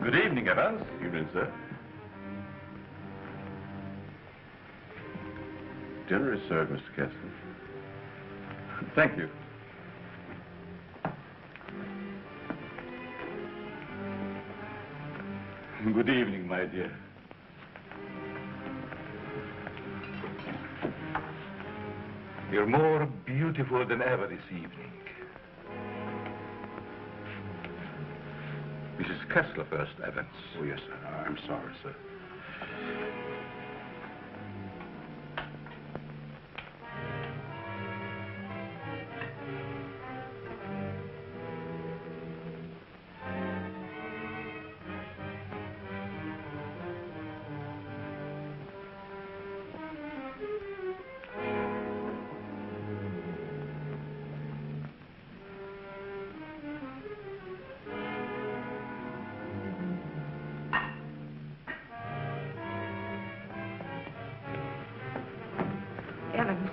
Good evening, Evans. Evening, sir. Dinner is served, Mr. Kessler. Thank you. Good evening, my dear. You're more beautiful than ever this evening. Mrs. Kessler first, Evans. Oh, yes, sir. I'm sorry, sir. Evans,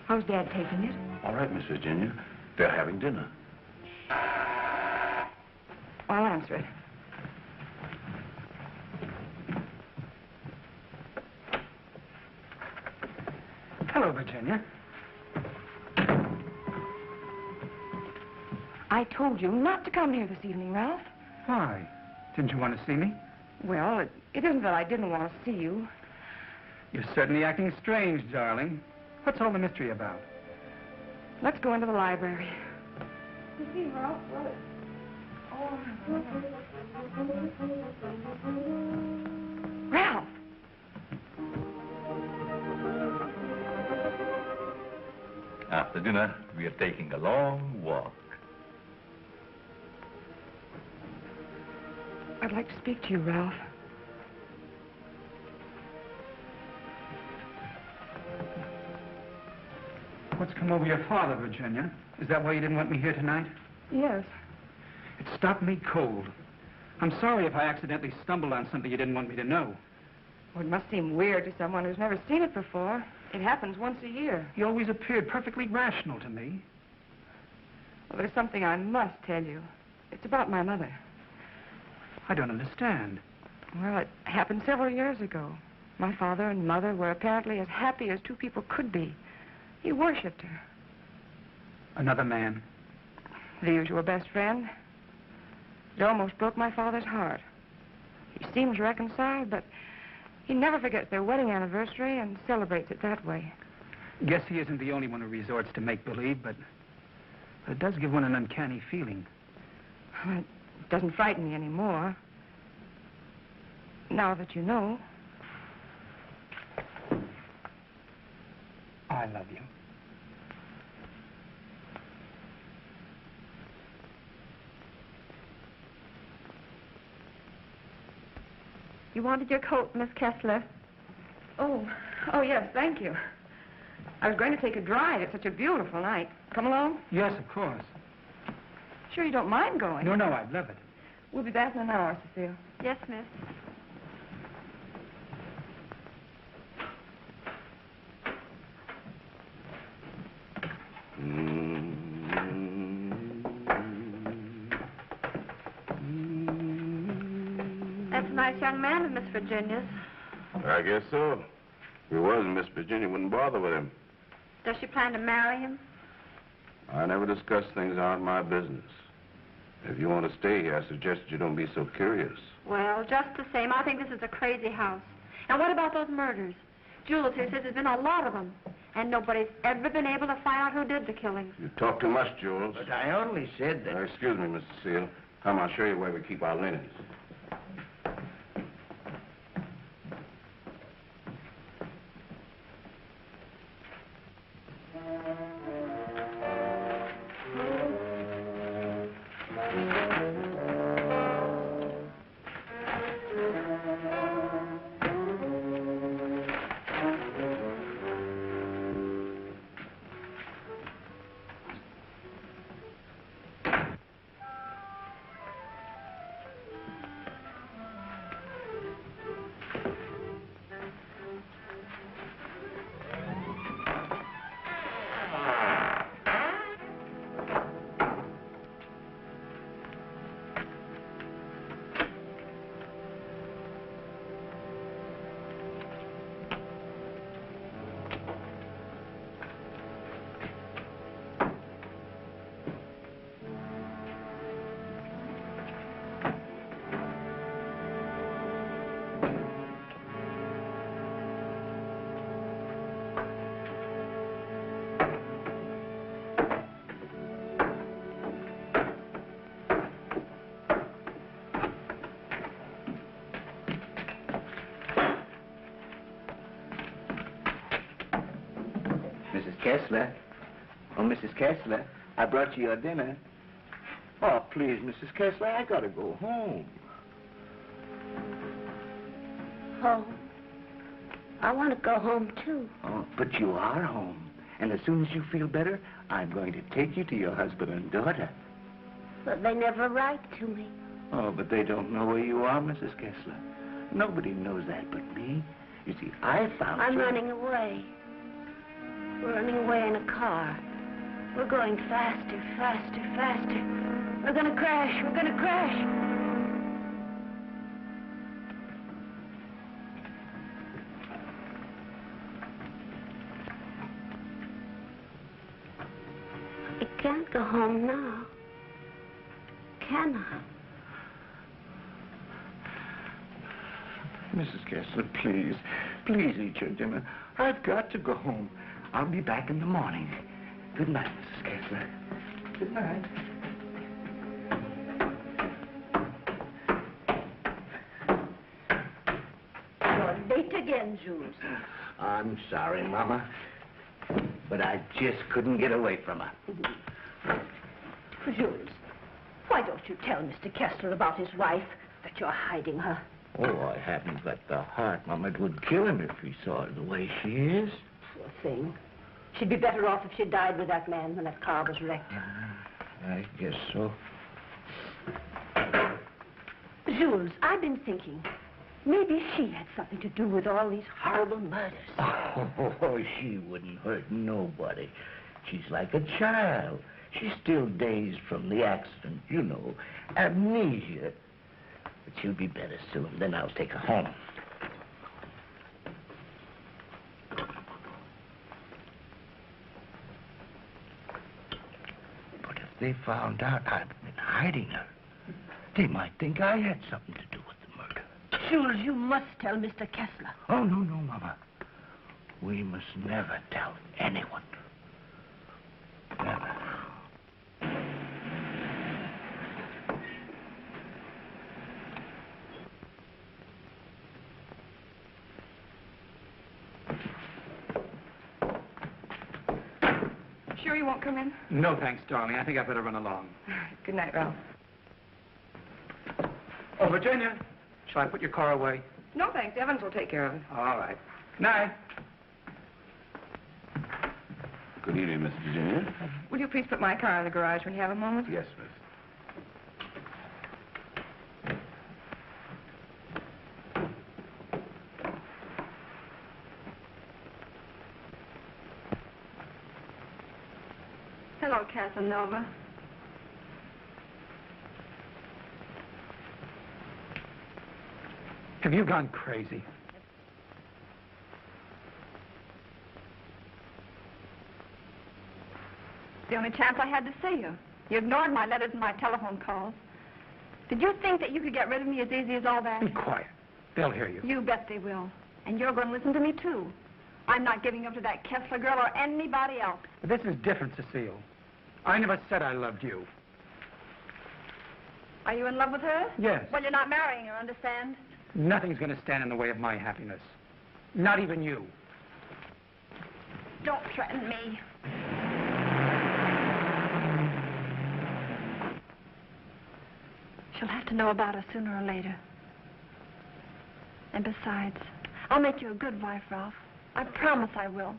how's Dad taking it? All right, Miss Virginia. They're having dinner. I'll answer it. Hello, Virginia. I told you not to come here this evening, Ralph. Why? Didn't you want to see me? Well, it isn't that I didn't want to see you. You're certainly acting strange, darling. What's all the mystery about? Let's go into the library. You see, Ralph, Ralph! After dinner, we are taking a long walk. I'd like to speak to you, Ralph. What's come over your father, Virginia? Is that why you didn't want me here tonight? Yes. It stopped me cold. I'm sorry if I accidentally stumbled on something you didn't want me to know. Well, it must seem weird to someone who's never seen it before. It happens once a year. You always appeared perfectly rational to me. Well, there's something I must tell you. It's about my mother. I don't understand. Well, it happened several years ago. My father and mother were apparently as happy as two people could be. He worshipped her. Another man? The usual best friend. It almost broke my father's heart. He seems reconciled, but he never forgets their wedding anniversary and celebrates it that way. Guess he isn't the only one who resorts to make-believe, but it does give one an uncanny feeling. It doesn't frighten me anymore. Now that you know. I love you. You wanted your coat, Miss Kessler. Oh, yes, thank you. I was going to take a drive. It's such a beautiful night. Come along? Yes, of course. Sure you don't mind going? No, I'd love it. We'll be back in an hour, Cecile. Yes, miss. That's a nice young man of Miss Virginia's. I guess so. If he wasn't, Miss Virginia wouldn't bother with him. Does she plan to marry him? I never discuss things that aren't my business. If you want to stay here, I suggest you don't be so curious. Well, just the same, I think this is a crazy house. And what about those murders? Jules here says there's been a lot of them. And nobody's ever been able to find out who did the killings. You talk too much, Jules. But I only said that... Excuse me, Mr. Seal. Come, I'll show you where we keep our linens. Kessler. Oh, Mrs. Kessler, I brought you your dinner. Oh, please, Mrs. Kessler, I gotta go home. Home? I want to go home, too. Oh, but you are home. And as soon as you feel better, I'm going to take you to your husband and daughter. But they never write to me. Oh, but they don't know where you are, Mrs. Kessler. Nobody knows that but me. You see, I found I'm you. running away. We're running away in a car. We're going faster, faster, faster. We're gonna crash. We're gonna crash. I can't go home now. Can I? Mrs. Kessler, please. Please eat your dinner. I've got to go home. I'll be back in the morning. Good night, Mrs. Kessler. Good night. You're late again, Jules. I'm sorry, Mama. But I just couldn't get away from her. Jules, why don't you tell Mr. Kessler about his wife, that you're hiding her? Oh, I haven't got the heart, Mama. It would kill him if he saw her the way she is. Poor thing. She'd be better off if she died with that man when that car was wrecked. I guess so. Jules, I've been thinking, maybe she had something to do with all these horrible murders. Oh, she wouldn't hurt nobody. She's like a child. She's still dazed from the accident, you know, amnesia. But she'll be better soon. Then I'll take her home. But if they found out I'd been hiding her, they might think I had something to do with the murder. Jules, you must tell Mr. Kessler. Oh, no, no, Mama. We must never tell anyone. Never. Sure you won't come in? No, thanks, darling. I think I better run along. Good night, Ralph. Oh, Virginia, shall I put your car away? No, thanks. Evans will take care of it. All right. Night. Good evening, Miss Virginia. Will you please put my car in the garage when you have a moment? Yes, miss. Hello, Casanova. Have you gone crazy? The only chance I had to see you. You ignored my letters and my telephone calls. Did you think that you could get rid of me as easy as all that? Be quiet. They'll hear you. You bet they will. And you're going to listen to me, too. I'm not giving up to that Kessler girl or anybody else. But this is different, Cecile. I never said I loved you. Are you in love with her? Yes. Well, you're not marrying her, understand? Nothing's going to stand in the way of my happiness. Not even you. Don't threaten me. She'll have to know about us sooner or later. And besides, I'll make you a good wife, Ralph. I promise I will.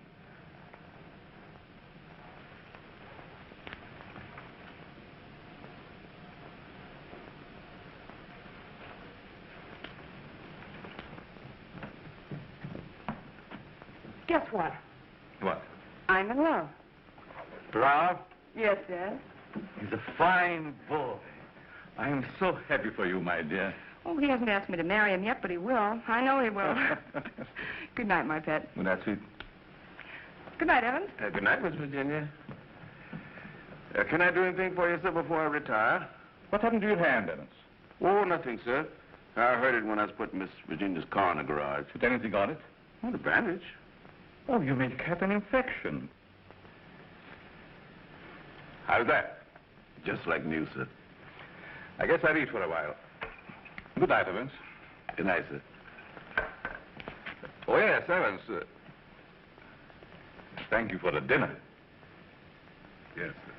Guess what? What? I'm in love. Ralph? Yes, Dad. He's a fine boy. I am so happy for you, my dear. Oh, he hasn't asked me to marry him yet, but he will. I know he will. Good night, my pet. Good night, sweet. Good night, Evans. Good night, Miss Virginia. Can I do anything for you, sir, before I retire? What happened to your hand, Evans? Oh, nothing, sir. I heard it when I was putting Miss Virginia's car in the garage. Put anything on it? Oh, the bandage. Oh, you may have an infection. How's that? Just like new, sir. I guess I'll eat for a while. Good night, Evans. Good night, sir. Oh, yes, Evans. thank you for the dinner. Yes, sir.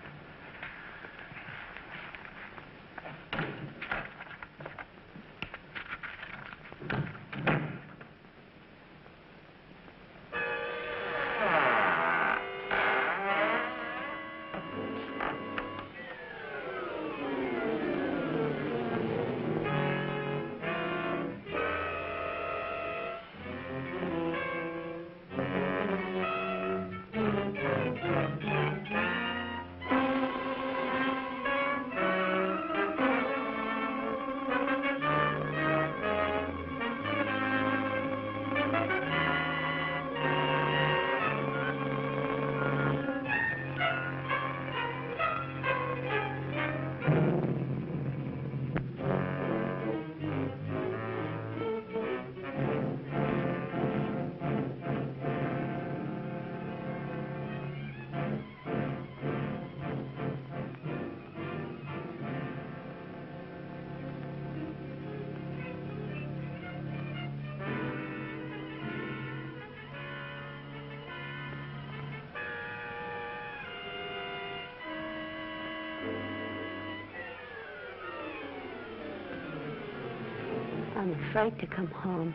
I'm afraid to come home.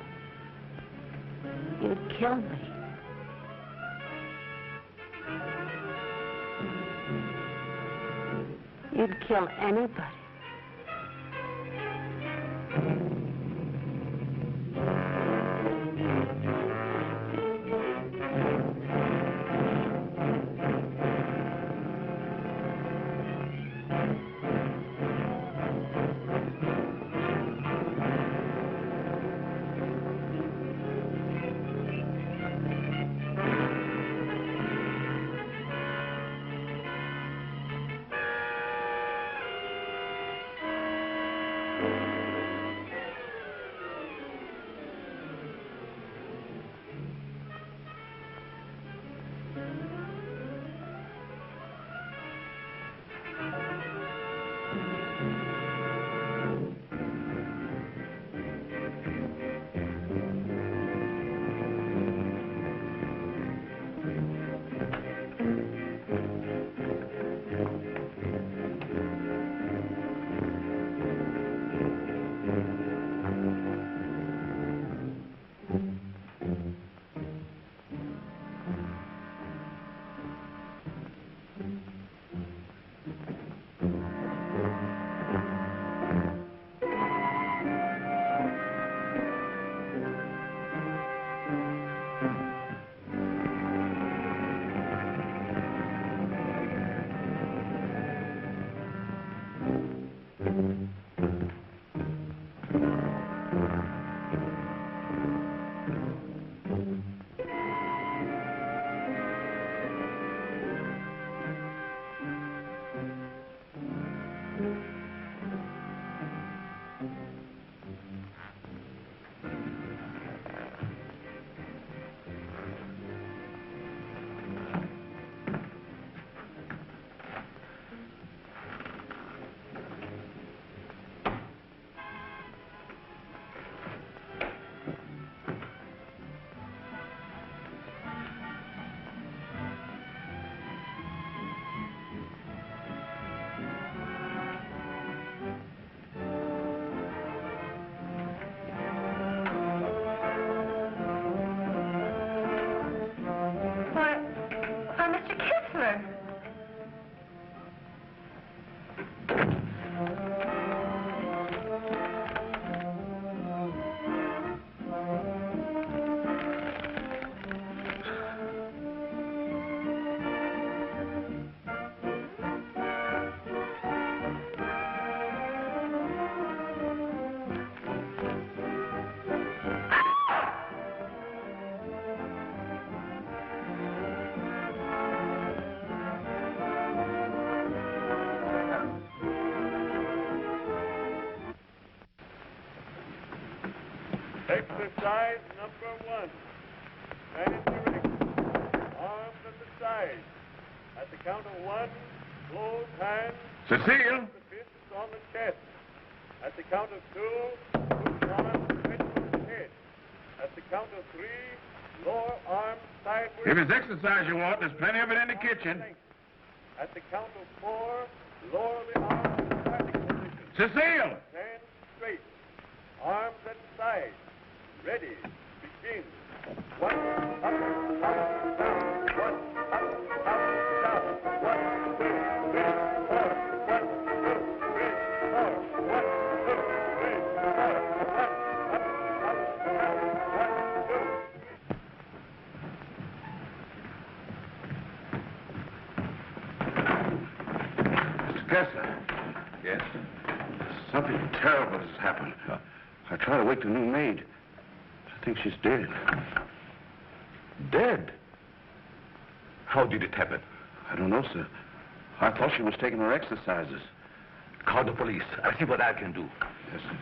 You'd kill me. You'd kill anybody. Mr. Kistler. Exercise number 1. Stand erect. Arms at the side. At the count of 1, close hands. Cecile! The fists on the chest. At the count of 2, push arms straight from the head. At the count of 3, lower arms sideways. If it's exercise you want, there's plenty of it in the kitchen. At the count of 4, lower the arms to starting position. Cecile! Stand straight. Arms at side. Ready. Begin. 1, up, down. 1, up, down. 1, 2, 3, 4. 1, 2, 3, 4. 1, 2, 3, 4. 1, up, down. 1, 2. Mr. Kessler. Yes? Something terrible has happened. I tried to wake the new maid. I think she's dead. Dead? How did it happen? I don't know, sir. I thought she was taking her exercises. Call the police. I'll see what I can do. Yes, sir.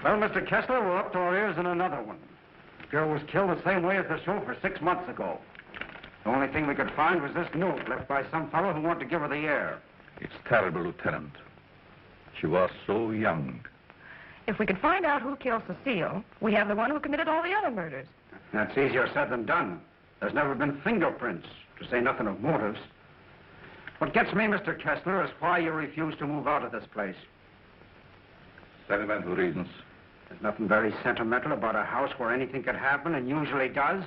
Well, Mr. Kessler, we're up to our ears in another one. The girl was killed the same way as the chauffeur 6 months ago. The only thing we could find was this note left by some fellow who wanted to give her the air. It's terrible, Lieutenant. She was so young. If we could find out who killed Cecile, we have the one who committed all the other murders. That's easier said than done. There's never been fingerprints, to say nothing of motives. What gets me, Mr. Kessler, is why you refuse to move out of this place. Sentimental reasons. There's nothing very sentimental about a house where anything could happen and usually does.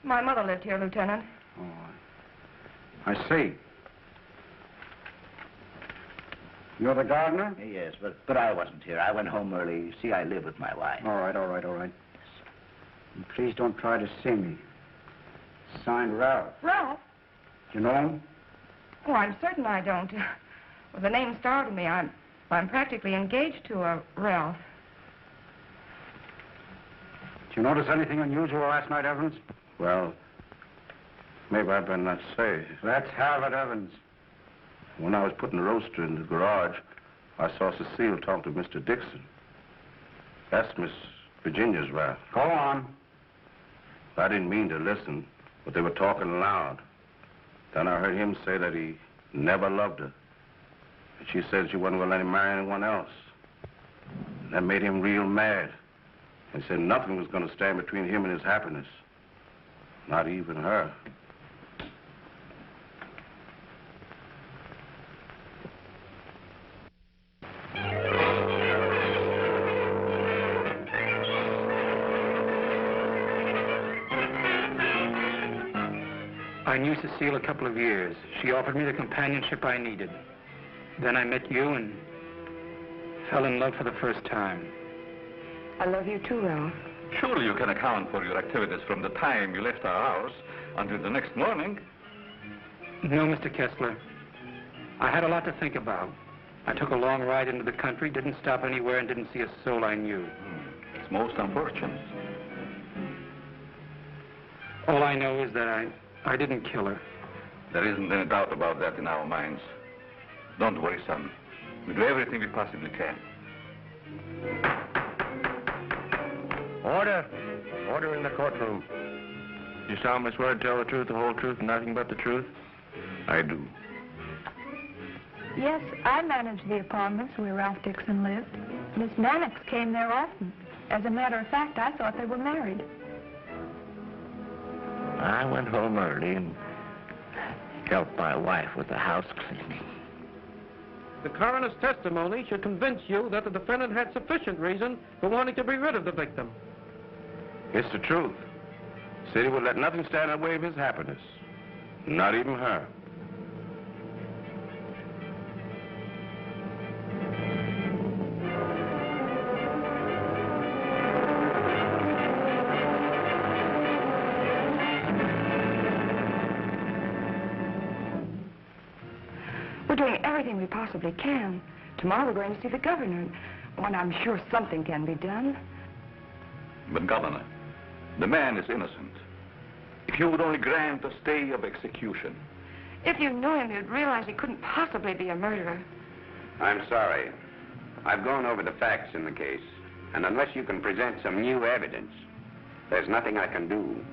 My mother lived here, Lieutenant. Oh, I see. You're the gardener? Yes, but I wasn't here. I went home early. You see, I live with my wife. All right. And please don't try to see me. Signed, Ralph. Ralph? Do you know him? Oh, I'm certain I don't. Well, the name startled me. I'm practically engaged to a Ralph. Did you notice anything unusual last night, Evans? Well, maybe I better not say. Let's have it, Evans. When I was putting the roaster in the garage, I saw Cecile talk to Mr. Dixon. That's Miss Virginia's Ralph. Go on. I didn't mean to listen, but they were talking loud. Then I heard him say that he never loved her. And she said she wasn't going to let him marry anyone else. That made him real mad. And said nothing was going to stand between him and his happiness. Not even her. I knew Cecile a couple of years. She offered me the companionship I needed. Then I met you and fell in love for the first time. I love you too, Ralph. Surely you can account for your activities from the time you left our house until the next morning. No, Mr. Kessler. I had a lot to think about. I took a long ride into the country, didn't stop anywhere, and didn't see a soul I knew. It's most unfortunate. All I know is that I didn't kill her. There isn't any doubt about that in our minds. Don't worry, son. We do everything we possibly can. Order. Order in the courtroom. You solemnly swear to tell the truth, the whole truth, and nothing but the truth? I do. Yes, I managed the apartments where Ralph Dixon lived. Miss Mannix came there often. As a matter of fact, I thought they were married. I went home early and helped my wife with the house cleaning. The coroner's testimony should convince you that the defendant had sufficient reason for wanting to be rid of the victim. It's the truth. Said he would let nothing stand in the way of his happiness. Not even her. We're doing everything we possibly can. Tomorrow we're going to see the governor. And I'm sure something can be done. But, Governor, the man is innocent. If you would only grant a stay of execution. If you knew him, you'd realize he couldn't possibly be a murderer. I'm sorry. I've gone over the facts in the case, and unless you can present some new evidence, there's nothing I can do.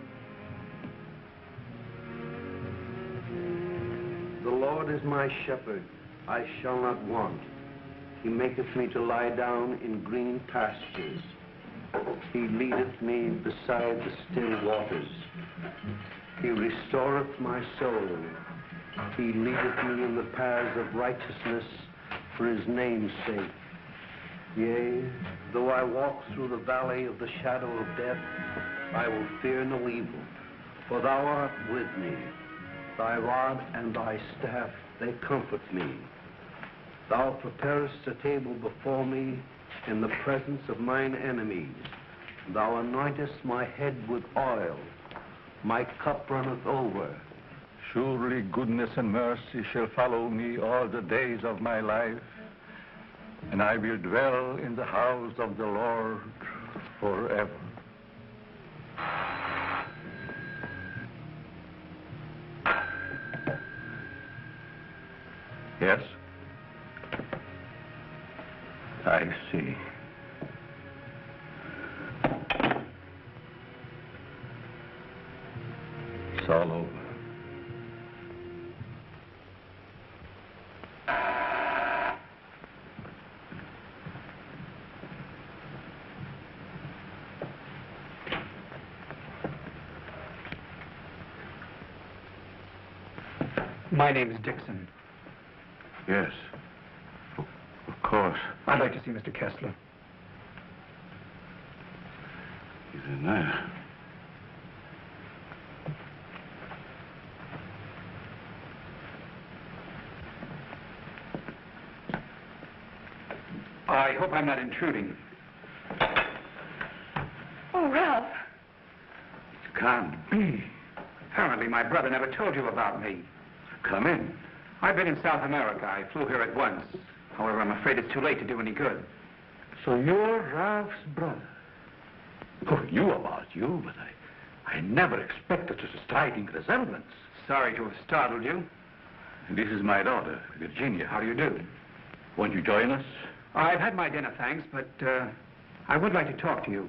The Lord is my shepherd. I shall not want. He maketh me to lie down in green pastures. He leadeth me beside the still waters. He restoreth my soul. He leadeth me in the paths of righteousness for his name's sake. Yea, though I walk through the valley of the shadow of death, I will fear no evil, for thou art with me. Thy rod and thy staff, they comfort me. Thou preparest a table before me in the presence of mine enemies. Thou anointest my head with oil. My cup runneth over. Surely goodness and mercy shall follow me all the days of my life, and I will dwell in the house of the Lord forever. Yes? I see. It's all over. My name is Dixon. Yes. Of course. I'd like to see Mr. Kessler. He's in there. I hope I'm not intruding. Oh, Ralph. It can't be. Apparently, my brother never told you about me. Come in. I've been in South America. I flew here at once. However, I'm afraid it's too late to do any good. So you're Ralph's brother. Who knew about you, but I never expected such a striking resemblance. Sorry to have startled you. This is my daughter, Virginia. How do you do? Won't you join us? I've had my dinner, thanks, but I would like to talk to you.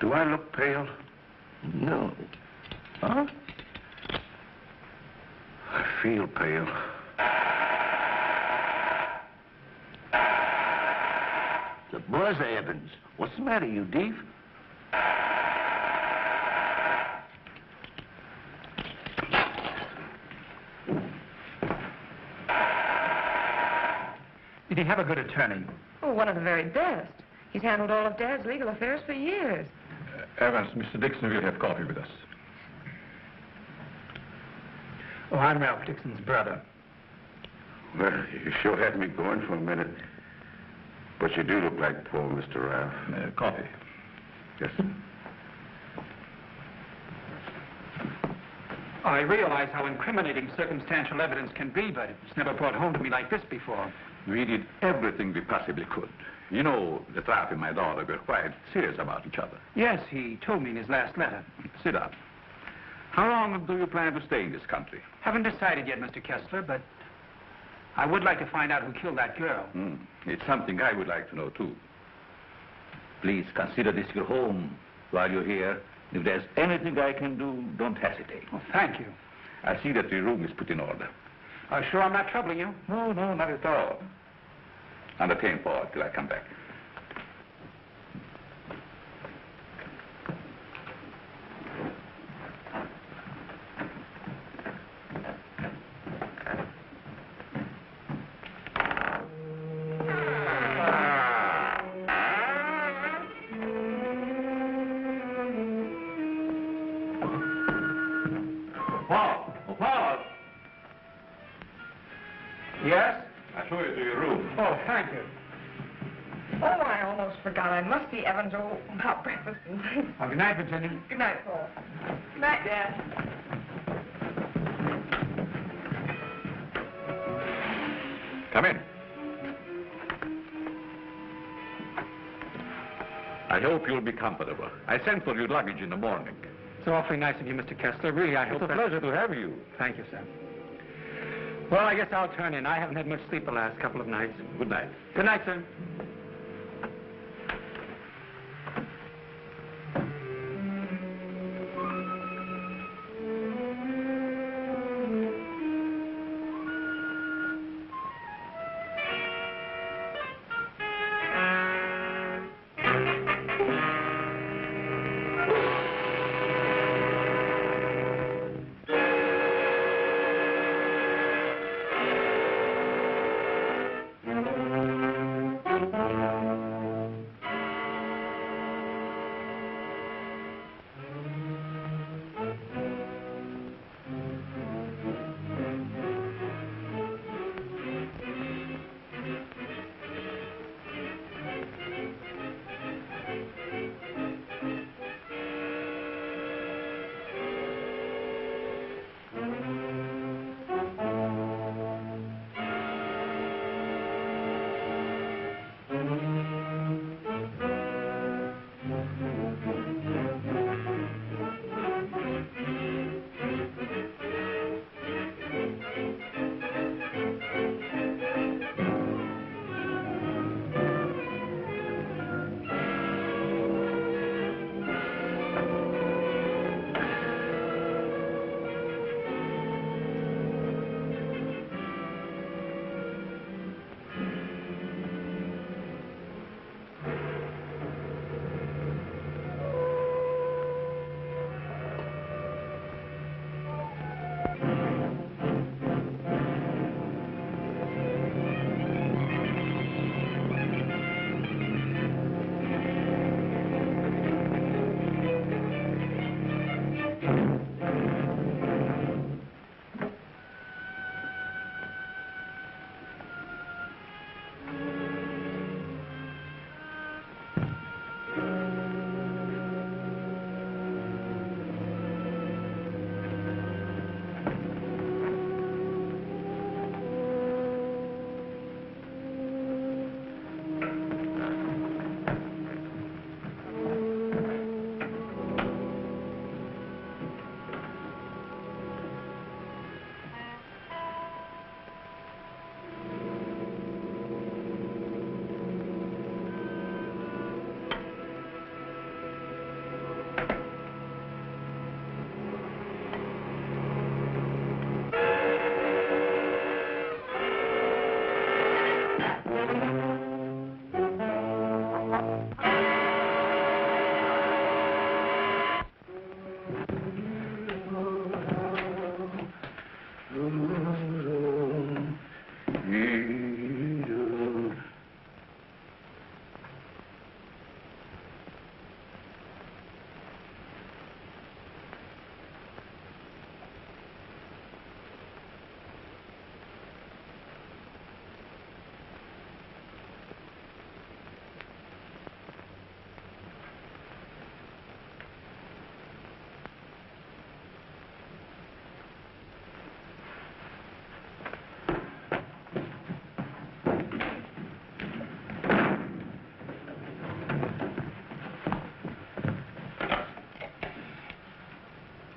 Do I look pale? No. Huh? I feel pale. The buzz, Evans. What's the matter, you deef? Did he have a good attorney? Oh, one of the very best. He's handled all of Dad's legal affairs for years. Evans, Mr. Dixon will have coffee with us. Oh, I'm Ralph Dixon's brother. Well, you sure had me going for a minute. But you do look like poor Mr. Ralph. Coffee. Yes. I realize how incriminating circumstantial evidence can be, but it's never brought home to me like this before. We did everything we possibly could. You know, the Ralph and my daughter were quite serious about each other. Yes, he told me in his last letter. Sit down. How long do you plan to stay in this country? Haven't decided yet, Mr. Kessler, but I would like to find out who killed that girl. It's something I would like to know, too. Please consider this your home while you're here. If there's anything I can do, don't hesitate. Oh, thank you. I see that your room is put in order. Are you sure I'm not troubling you? No, not at all. Entertain forward till I come back. Paul! Yes? I'll show you to your room. Oh, thank you. Oh, I almost forgot. I must see Evans about breakfast and things. Well, good night, Virginia. Good night, Paul. Good night, Dad. Come in. I hope you'll be comfortable. I sent for your luggage in the morning. It's awfully nice of you, Mr. Kessler. Really, I hope It's a pleasure to have you. Thank you, sir. Well, I guess I'll turn in. I haven't had much sleep the last couple of nights. Good night. Good night, sir.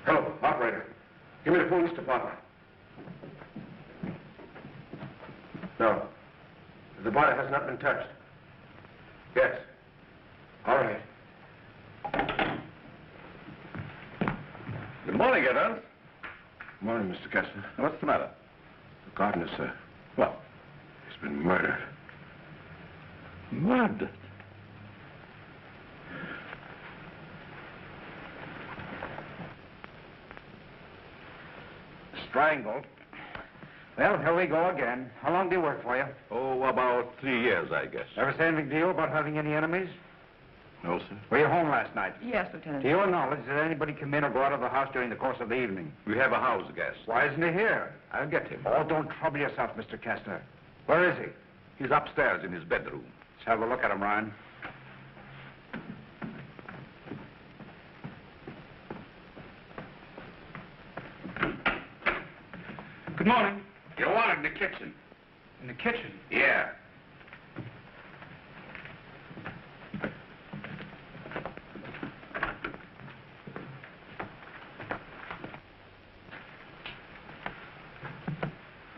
Hello, operator. Give me the police department. No. The body has not been touched. Yes. All right. Good morning, Evans. Good morning, Mr. Kessler. What's the matter? The gardener, sir. What? He's been murdered. Murdered? Strangled. Well, here we go again. How long do you work for you? Oh, about 3 years, I guess. Ever say anything to you about having any enemies? No, sir. Were you home last night? Yes, Lieutenant. To your knowledge, did anybody come in or go out of the house during the course of the evening? We have a house guest. Why isn't he here? I'll get him. Oh, don't trouble yourself, Mr. Kessler. Where is he? He's upstairs in his bedroom. Let's have a look at him, Ryan. Good morning. You want it in the kitchen. In the kitchen? Yeah.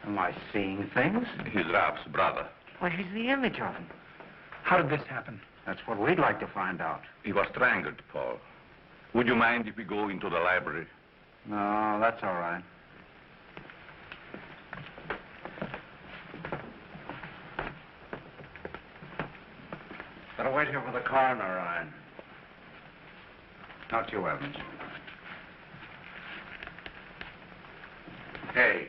Am I seeing things? He's Ralph's brother. Well, he's the image of him. How did this happen? That's what we'd like to find out. He was strangled, Paul. Would you mind if we go into the library? No, that's all right. Better wait here for the coroner, Ryan. Not you, Evans. Hey,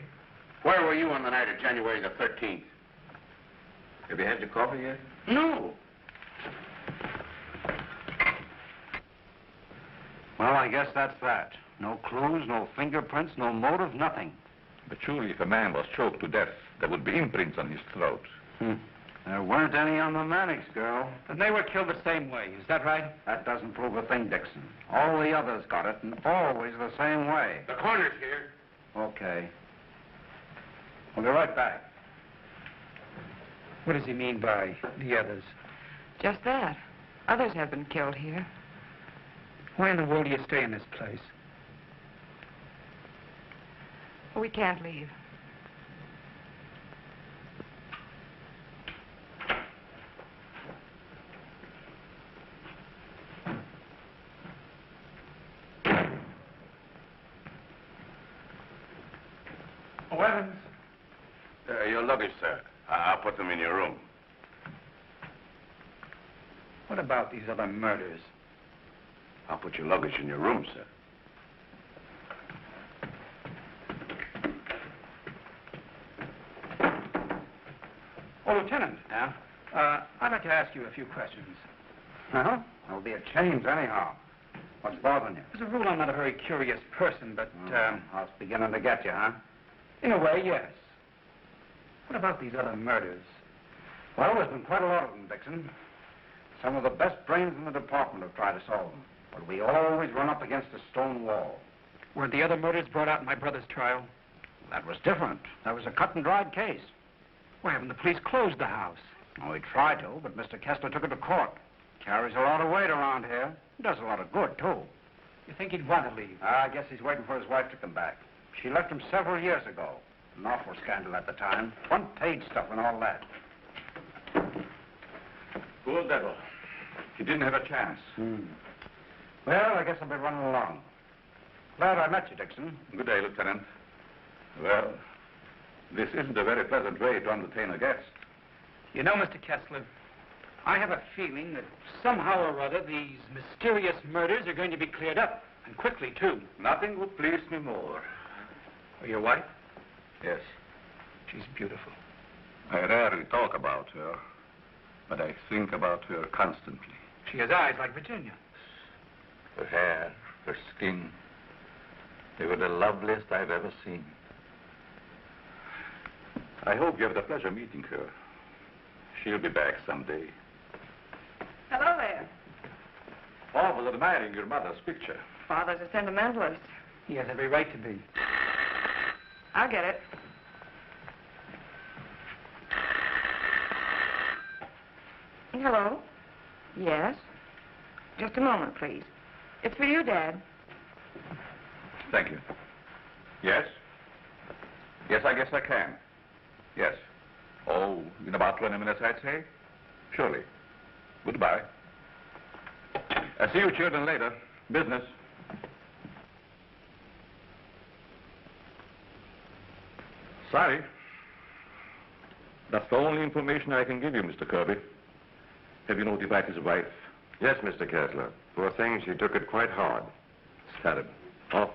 where were you on the night of January the 13th? Have you had your coffee yet? No. Well, I guess that's that. No clues, no fingerprints, no motive, nothing. But surely if a man was choked to death, there would be imprints on his throat. There weren't any on the Mannix girl. And they were killed the same way, is that right? That doesn't prove a thing, Dixon. All the others got it, and always the same way. The coroner's here. Okay. We'll be right back. What does he mean by the others? Just that. Others have been killed here. Why in the world do you stay in this place? We can't leave. Oh, Evans. Your luggage, sir. I'll put them in your room. What about these other murders? I'll put your luggage in your room, sir. Oh, Lieutenant. Yeah? I'd like to ask you a few questions. Well, there'll be a change anyhow. What's bothering you? As a rule, I'm not a very curious person, but, I was beginning to get you, huh? in a way, yes. What about these other murders? Well, there's been quite a lot of them, Dixon. Some of the best brains in the department have tried to solve them. But we always run up against a stone wall. Weren't the other murders brought out in my brother's trial? That was different. That was a cut-and-dried case. Why haven't the police closed the house? Oh, we tried to, but Mr. Kessler took it to court. Carries a lot of weight around here. Does a lot of good, too. You think he'd want to leave? I guess he's waiting for his wife to come back. She left him several years ago. An awful scandal at the time. Front-page stuff and all that. Poor devil. He didn't have a chance. Well, I guess I'll be running along. Glad I met you, Dixon. Good day, Lieutenant. Well, this isn't a very pleasant way to entertain a guest. You know, Mr. Kessler, I have a feeling that somehow or other these mysterious murders are going to be cleared up, and quickly, too. Nothing would please me more. Your wife? Yes. She's beautiful. I rarely talk about her, but I think about her constantly. She has eyes like Virginia. Her hair, her skin, they were the loveliest I've ever seen. I hope you have the pleasure of meeting her. She'll be back someday. Hello there. Bob was admiring your mother's picture. Father's a sentimentalist. He has every right to be. I'll get it. Hello? Yes? Just a moment, please. It's for you, Dad. Thank you. Yes? Yes, I guess I can. Yes. Oh, in about 20 minutes, I'd say. Surely. Goodbye. I'll see you children later. Business. Sorry. That's the only information I can give you, Mr. Kirby. Have you notified his wife? Yes, Mr. Kessler. Poor thing, she took it quite hard. It's terrible. Awful.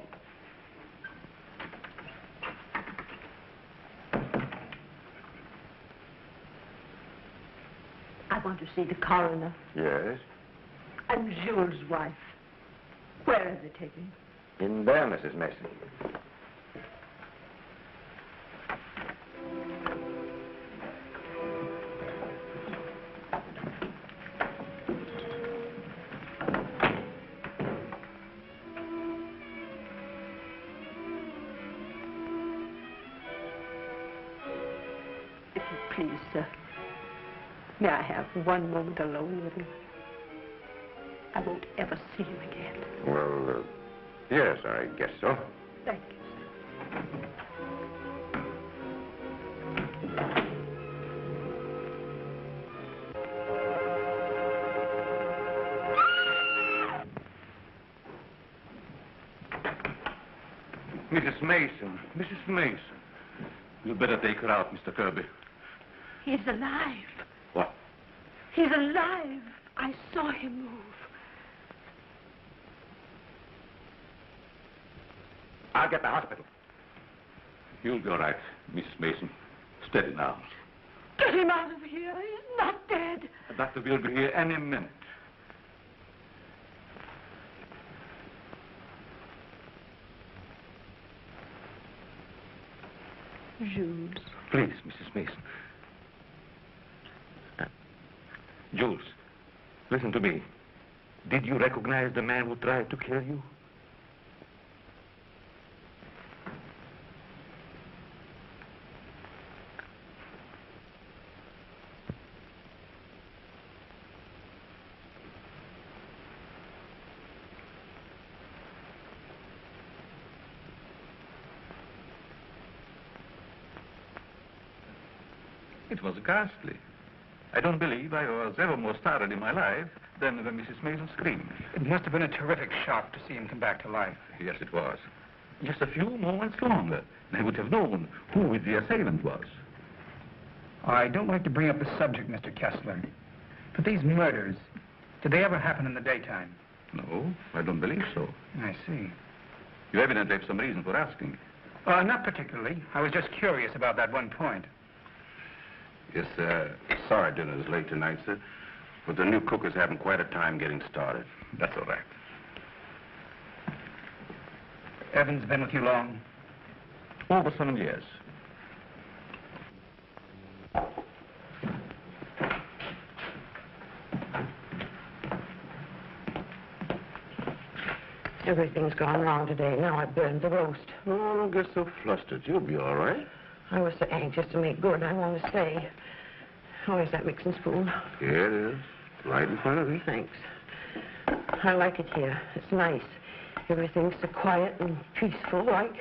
I want to see the coroner Yes? and Jules' wife. Where are they taking? In there, Mrs. Mason. If you please, sir, may I have one moment alone with him? I won't ever see him again. Well, yes, I guess so. Thank you, Mrs. Mason. Mrs. Mason. You'd better take her out, Mr. Kirby. He's alive. What? He's alive. I saw him move. I'll get the hospital. You'll be all right, Mrs. Mason. Steady now. Get him out of here. He's not dead. The doctor will be here any minute. Jules. Please, Mrs. Mason. Jules, listen to me. Did you recognize the man who tried to kill you? It was ghastly. I don't believe I was ever more startled in my life than when Mrs. Mason screamed. It must have been a terrific shock to see him come back to life. Yes, it was. Just a few moments longer, and I would have known who the assailant was. I don't like to bring up the subject, Mr. Kessler, but these murders, did they ever happen in the daytime? No, I don't believe so. I see. You evidently have some reason for asking. Not particularly. I was just curious about that one point. Yes, sorry dinner is late tonight, sir. But the new cook is having quite a time getting started. That's all right. Evans been with you long? Over 7 years. Everything's gone wrong today. Now I burned the roast. Oh, don't get so flustered. You'll be all right. I was so anxious to make good, I want to stay. Where's that mixing spoon? Here it is. Right in front of you. Thanks. I like it here. It's nice. Everything's so quiet and peaceful, like.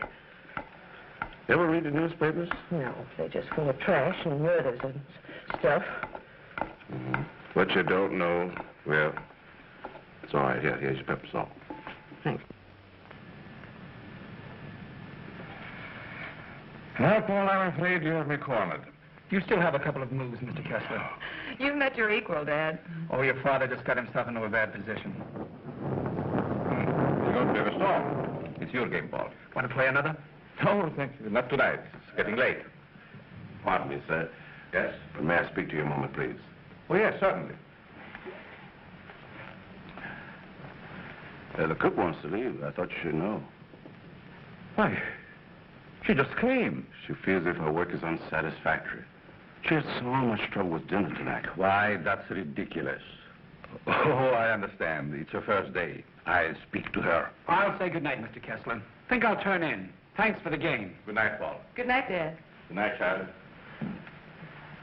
Ever read the newspapers? No, they're just full of trash and murders and stuff. Mm-hmm. What you don't know, well, it's all right. Here's your pepper salt. Thanks. Now, Paul, I'm afraid you have me cornered. You still have a couple of moves, Mr. Kessler. You've met your equal, Dad. Oh, your father just got himself into a bad position. You're going to be restored. It's your game, Paul. Want to play another? No, thank you. Not tonight. It's getting late. Pardon me, sir. Yes? May I speak to you a moment, please? Oh, yes, certainly. The cook wants to leave. I thought you should know. Why? She just came. She feels if her work is unsatisfactory. She had so much trouble with dinner tonight. Why, that's ridiculous. Oh, I understand. It's her first day. I'll speak to her. I'll say good night, Mr. Kessler. Think I'll turn in. Thanks for the game. Good night, Paul. Good night, Dad. Good night, Charlie.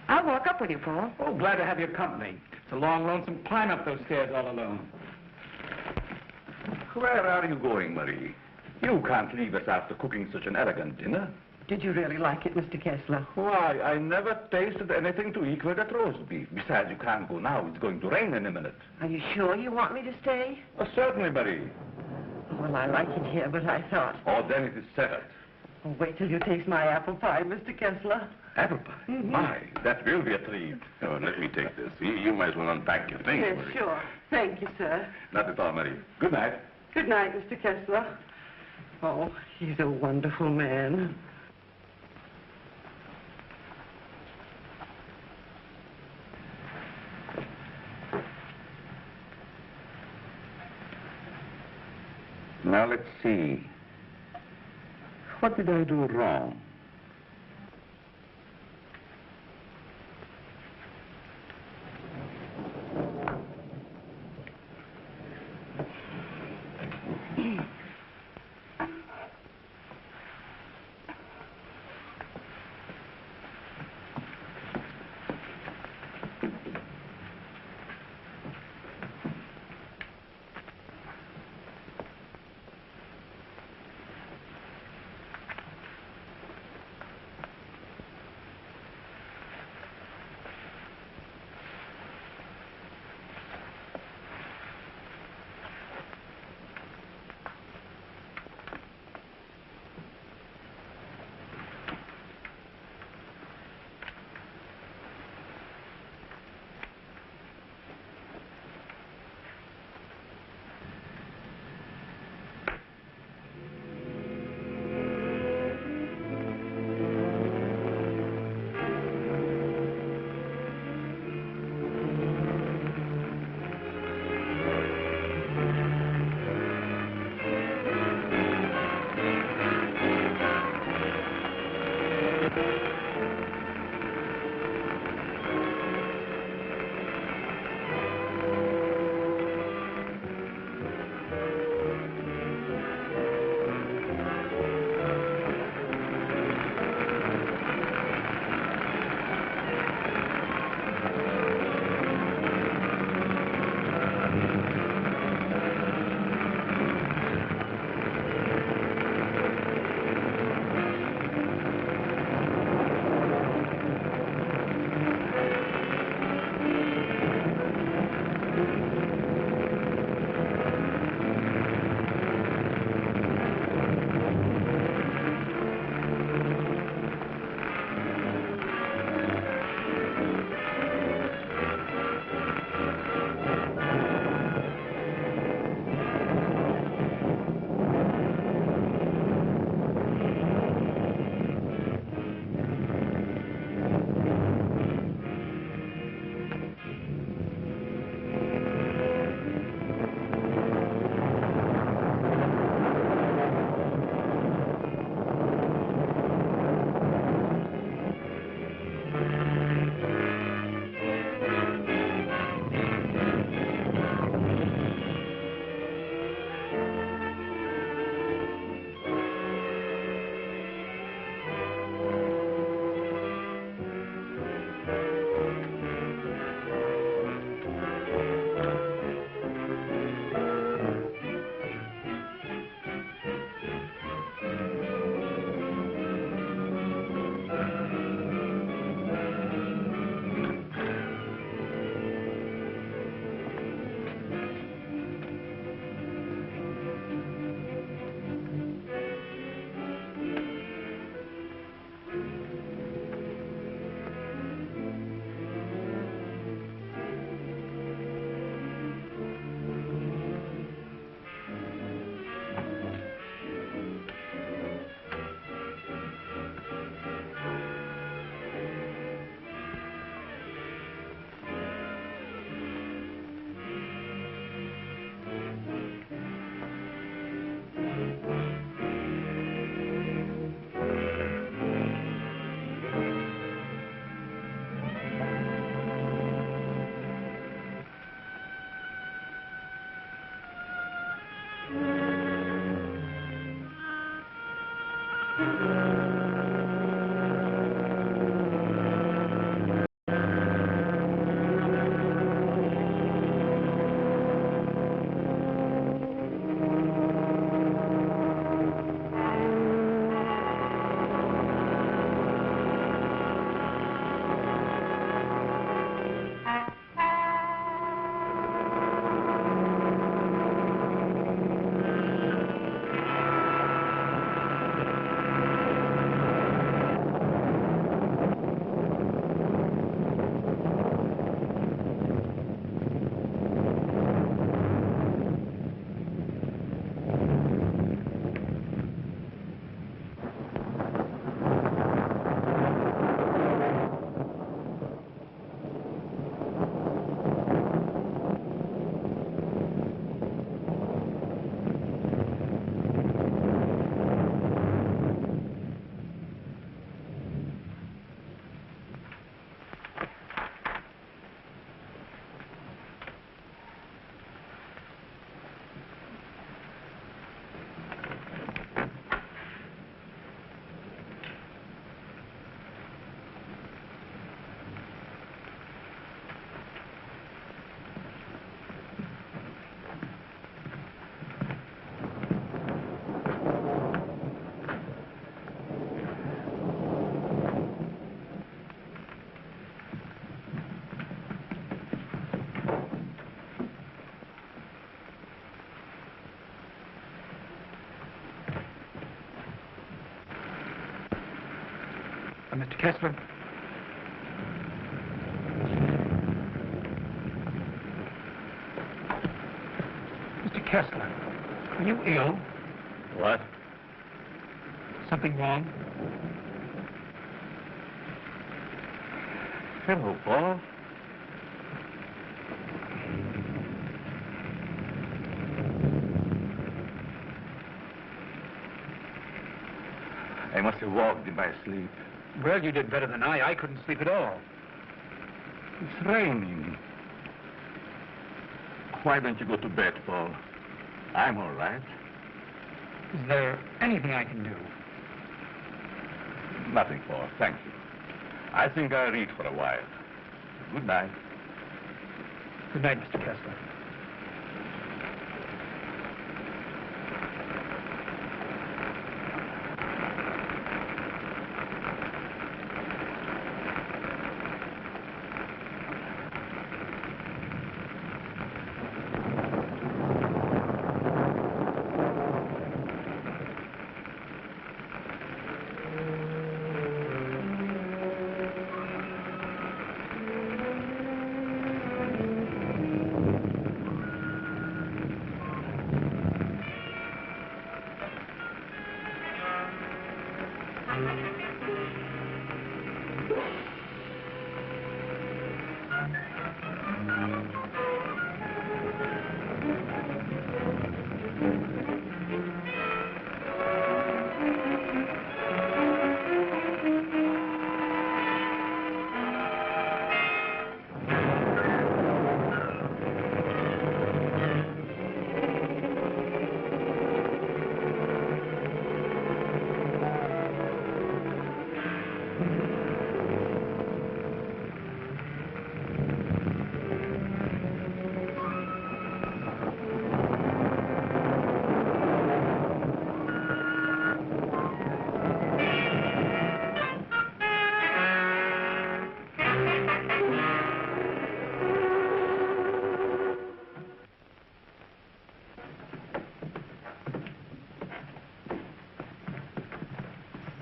I'll walk up with you, Paul. Oh, glad to have your company. It's a long, lonesome climb up those stairs all alone. Where are you going, Marie? You can't leave us after cooking such an elegant dinner. Did you really like it, Mr. Kessler? Why, I never tasted anything to equal that roast beef. Besides, you can't go now. It's going to rain in a minute. Are you sure you want me to stay? Oh, certainly, Marie. Well, I like it here, but I thought... Oh, then it is settled. Oh, wait till you taste my apple pie, Mr. Kessler. Apple pie? Mhm. My, that will be a treat. Oh, let me take this. You might as well unpack your things, Yes, Marie. sure. Thank you, sir. Not at all, Marie. Good night. Good night, Mr. Kessler. Oh, he's a wonderful man. Now, let's see. What did I do wrong? Mr. Kessler? Mr. Kessler, are you ill? What? Something wrong? Hello, Paul. I must have walked in my sleep. Well, you did better than I. I couldn't sleep at all. It's raining. Why don't you go to bed, Paul? I'm all right. Is there anything I can do? Nothing, Paul. Thank you. I think I'll read for a while. Good night. Good night, Mr. Kessler.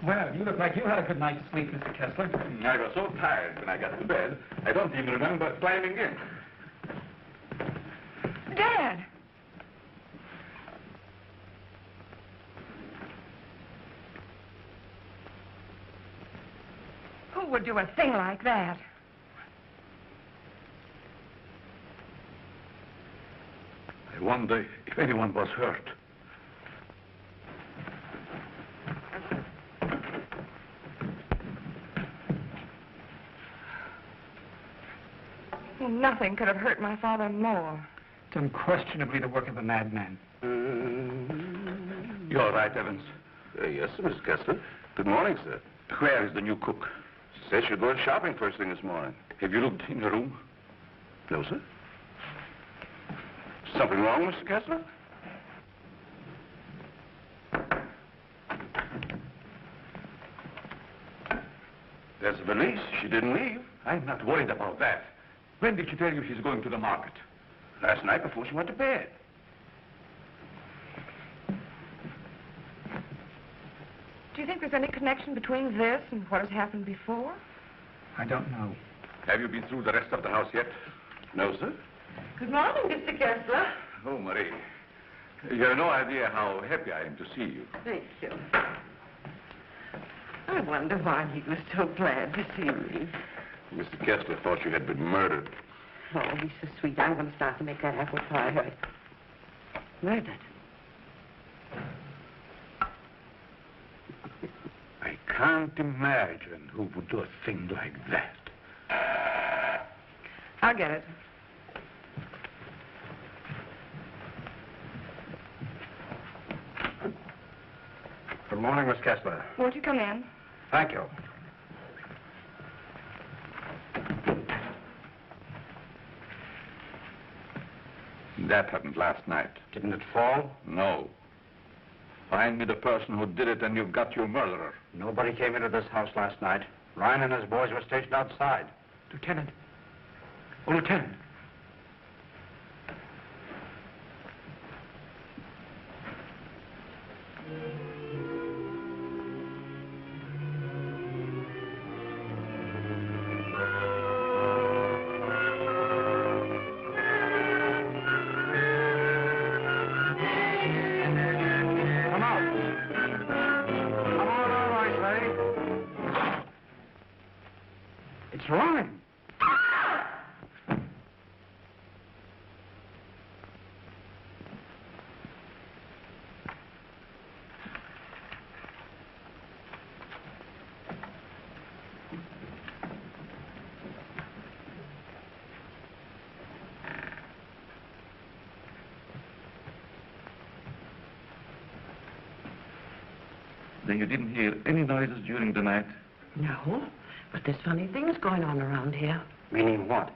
Well, you look like you had a good night's sleep, Mr. Kessler. I was so tired when I got to bed, I don't even remember climbing in. Dad! Who would do a thing like that? I wonder if anyone was hurt. Nothing could have hurt my father more. It's unquestionably the work of a madman. You're right, Evans. Yes, sir, Mr. Kessler. Good morning, sir. Where is the new cook? Said she'd go shopping first thing this morning. Have you looked in your room? No, sir. Something wrong, Mr. Kessler? There's a valise. She didn't leave. I'm not worried about that. When did she tell you she's going to the market? Last night before she went to bed. Do you think there's any connection between this and what has happened before? I don't know. Have you been through the rest of the house yet? No, sir. Good morning, Mr. Kessler. Oh, Marie. You have no idea how happy I am to see you. Thank you. I wonder why he was so glad to see me. Mr. Kessler thought you had been murdered. Oh, he's so sweet. I'm going to start to make that apple pie. Hurry. Murdered? I can't imagine who would do a thing like that. I'll get it. Good morning, Miss Kessler. Won't you come in? Thank you. That happened last night. Didn't it fall? No. Find me the person who did it and you've got your murderer. Nobody came into this house last night. Ryan and his boys were stationed outside. Lieutenant. Oh, Lieutenant. It's Ryan. Then you didn't hear any noises during the night? No, but there's funny things going on around here. Meaning what?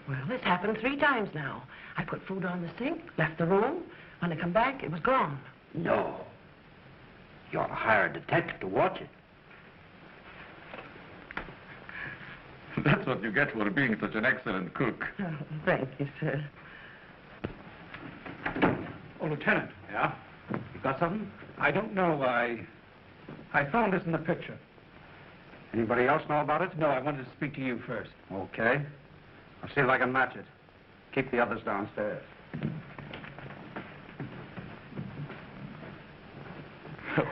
Well, this happened 3 times now. I put food on the sink, left the room. When I come back, it was gone. No. You ought to hire a detective to watch it. That's what you get for being such an excellent cook. Oh, thank you, sir. Oh, Lieutenant. Yeah? You got something? I don't know. I found this in the picture. Anybody else know about it? No, I wanted to speak to you first. Okay. I'll see if I can match it. Keep the others downstairs.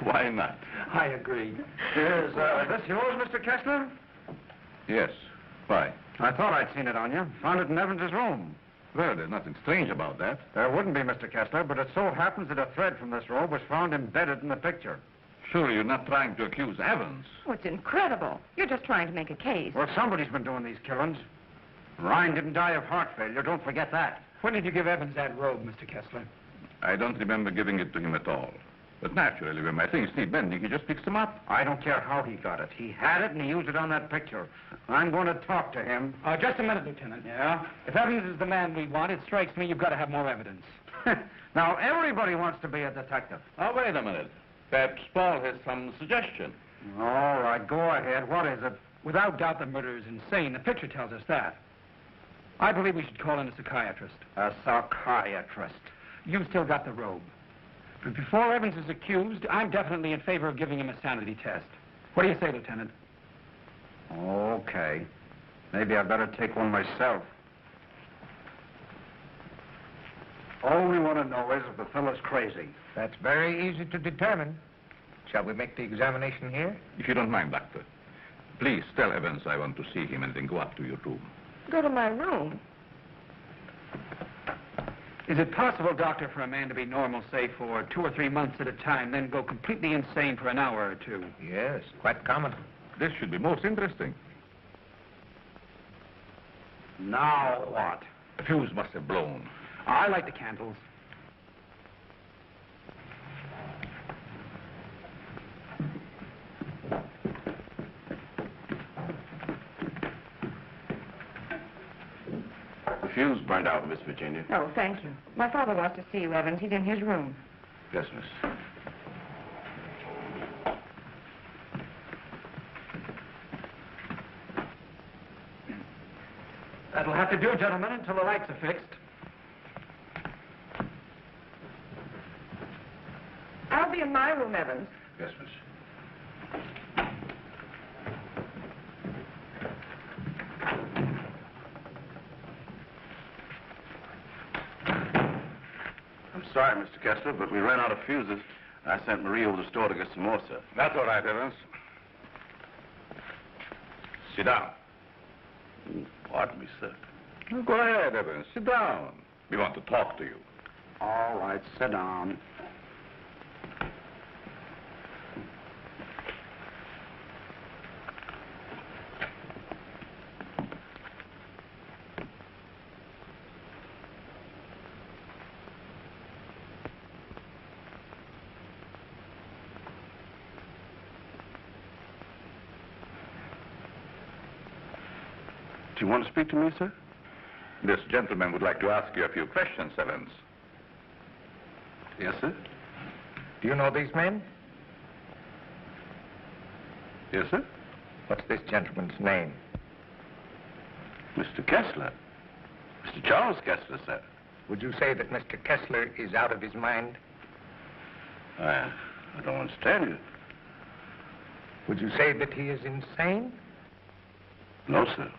Why not? I agree. Is this yours, Mr. Kessler? Yes. Why? I thought I'd seen it on you. Found it in Evans's room. Well, there's nothing strange about that. There wouldn't be, Mr. Kessler, but it so happens that a thread from this robe was found embedded in the picture. Surely you're not trying to accuse Evans. Oh, it's incredible. You're just trying to make a case. Well, somebody's been doing these killings. Ryan didn't die of heart failure. Don't forget that. When did you give Evans that robe, Mr. Kessler? I don't remember giving it to him at all. But naturally, when my things need bending, he just picks them up. I don't care how he got it. He had it, and he used it on that picture. I'm going to talk to him. Just a minute, Lieutenant. Yeah? If Evans is the man we want, it strikes me you've got to have more evidence. Now, everybody wants to be a detective. Oh, wait a minute. Perhaps Paul has some suggestion. All right, go ahead. What is it? Without doubt, the murder is insane. The picture tells us that. I believe we should call in a psychiatrist. A psychiatrist. You've still got the robe. But before Evans is accused, I'm definitely in favor of giving him a sanity test. What do you say, Lieutenant? Okay. Maybe I better take one myself. All we want to know is if the fellow's crazy. That's very easy to determine. Shall we make the examination here? If you don't mind, Doctor. Please tell Evans I want to see him and then go up to your room. Go to my room. Is it possible, Doctor, for a man to be normal, say, for 2 or 3 months at a time, then go completely insane for an hour or 2? Yes, quite common. This should be most interesting. Now what? The fuse must have blown. I like the candles. fuse burned out, Miss Virginia. Oh, thank you. My father wants to see you, Evans. He's in his room. Yes, miss. That'll have to do, gentlemen, until the lights are fixed. I'll be in my room, Evans. Yes, miss. I'm sorry, Mr. Kessler, but we ran out of fuses. I sent Marie over to the store to get some more, sir. That's all right, Evans. Sit down. Pardon me, sir. Well, go ahead, Evans. Sit down. We want to talk to you. All right, sit down. Do you want to speak to me, sir? This gentleman would like to ask you a few questions, Evans. Yes, sir. Do you know these men? Yes, sir. What's this gentleman's name? Mr. Kessler. Mr. Charles Kessler, sir. Would you say that Mr. Kessler is out of his mind? I don't understand you. Would you say that he is insane? No, sir.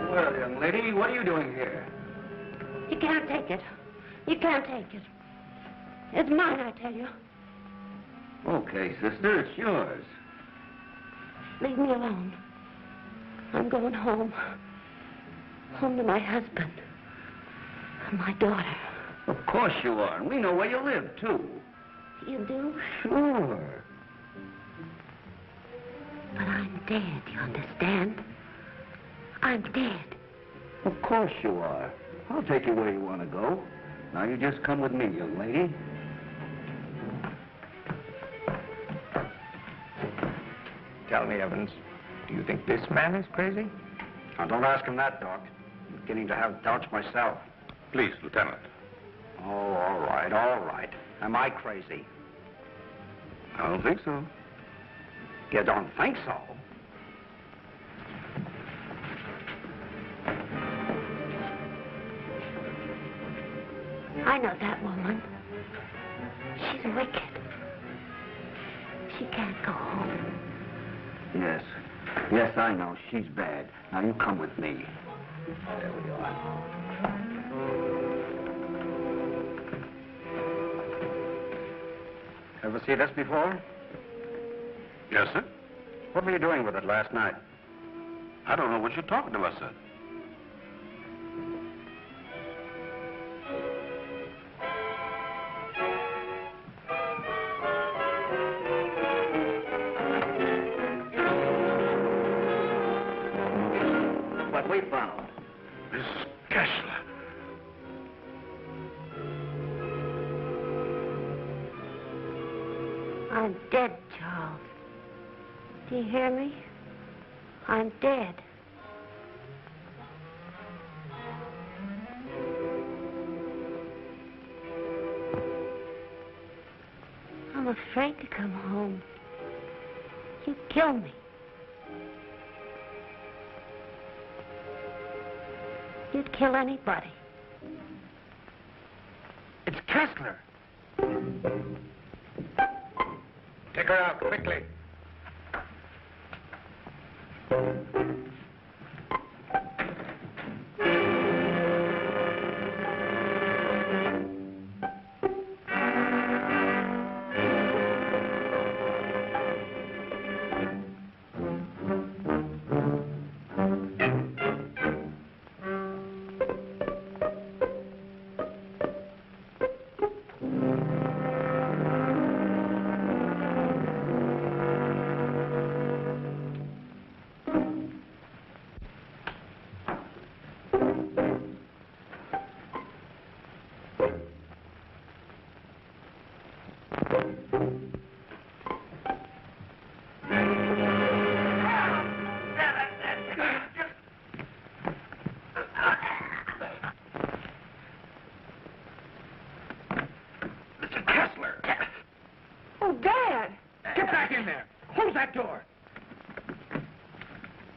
Well, young lady, what are you doing here? You can't take it. You can't take it. It's mine, I tell you. Okay, sister, it's yours. Leave me alone. I'm going home. Home to my husband. And my daughter. Of course you are, and we know where you live, too. You do? Sure. But I'm dead, you understand? I'm dead. Of course you are. I'll take you where you want to go. Now you just come with me, young lady. Tell me, Evans, do you think this man is crazy? Now, don't ask him that, Doc. I'm beginning to have doubts myself. Please, Lieutenant. Oh, all right, all right. Am I crazy? I don't think so. You don't think so? I know that woman. She's wicked. She can't go home. Yes. Yes, I know. She's bad. Now you come with me. There we are. Ever see this before? Yes, sir. What were you doing with it last night? I don't know what you're talking about, sir. What we found. Miss Kessler. I'm dead, Charles. Do you hear me? I'm dead. I'm afraid to come home. You'd kill me. You'd kill anybody. It's Kessler. Take her out, quickly.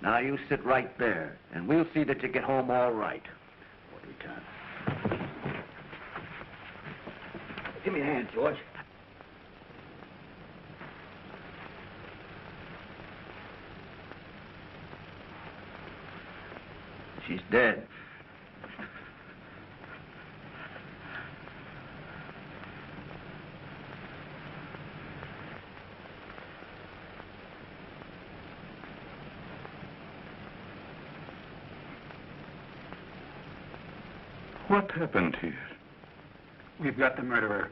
Now, you sit right there, and we'll see that you get home all right. What do you turn? Give me a hand, George. She's dead. What happened here? We've got the murderer.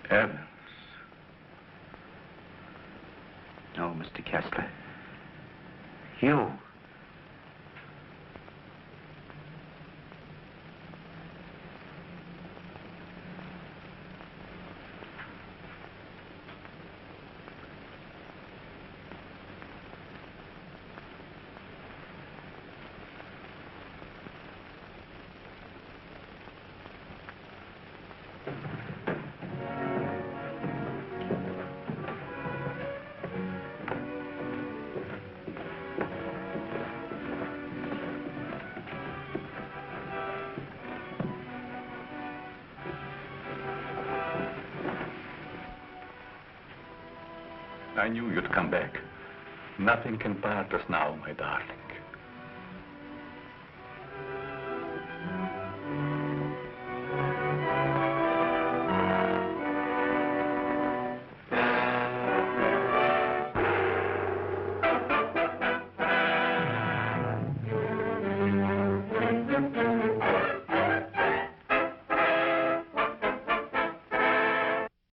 Evans. No, Mr. Kessler. You. I knew you'd come back. Nothing can part us now, my darling.